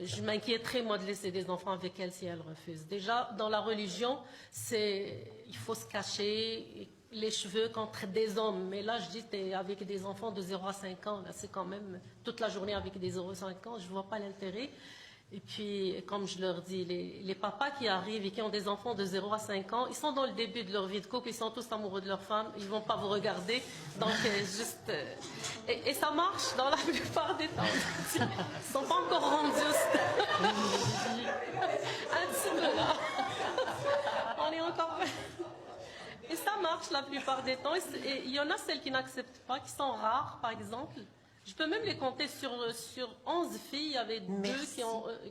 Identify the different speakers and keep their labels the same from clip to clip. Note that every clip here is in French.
Speaker 1: Je m'inquiéterais, moi, de laisser des enfants avec elle si elle refuse. Déjà, dans la religion, il faut se cacher les cheveux contre des hommes. Mais là, je dis, t'es avec des enfants de 0 à 5 ans. Là, c'est quand même toute la journée avec des 0 à 5 ans. Je vois pas l'intérêt. Et puis, comme je leur dis, les papas qui arrivent et qui ont des enfants de 0 à 5 ans, ils sont dans le début de leur vie de couple, ils sont tous amoureux de leur femme, ils vont pas vous regarder. Donc, et ça marche dans la plupart des temps. Ils sont pas encore rendus au stade. Un petit peu là. On est encore... Et ça marche la plupart des temps. Et il y en a celles qui n'acceptent pas, qui sont rares, par exemple. Je peux même les compter sur 11 filles. Il y avait deux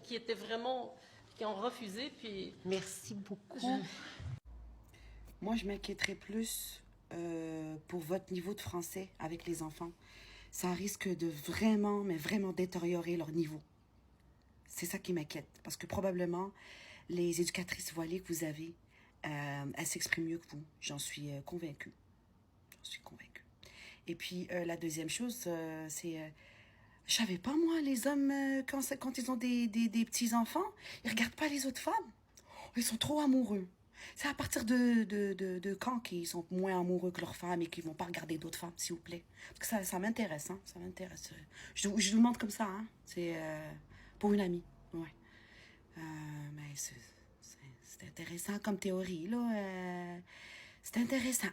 Speaker 1: qui étaient vraiment, qui ont refusé. Puis
Speaker 2: merci beaucoup. Moi, je m'inquiéterais plus pour votre niveau de français avec les enfants. Ça risque de vraiment, mais vraiment détériorer leur niveau. C'est ça qui m'inquiète. Parce que probablement, les éducatrices voilées que vous avez, elles s'expriment mieux que vous. J'en suis convaincue. J'en suis convaincue. Et puis, la deuxième chose, c'est... je savais pas, moi, les hommes, quand ils ont des petits-enfants, ils regardent pas les autres femmes. Ils sont trop amoureux. C'est à partir de quand qu'ils sont moins amoureux que leurs femmes et qu'ils vont pas regarder d'autres femmes, s'il vous plaît. Parce que ça m'intéresse, hein. Ça m'intéresse. Je vous demande comme ça, hein. C'est pour une amie, ouais. Mais c'est intéressant comme théorie, là. C'est intéressant.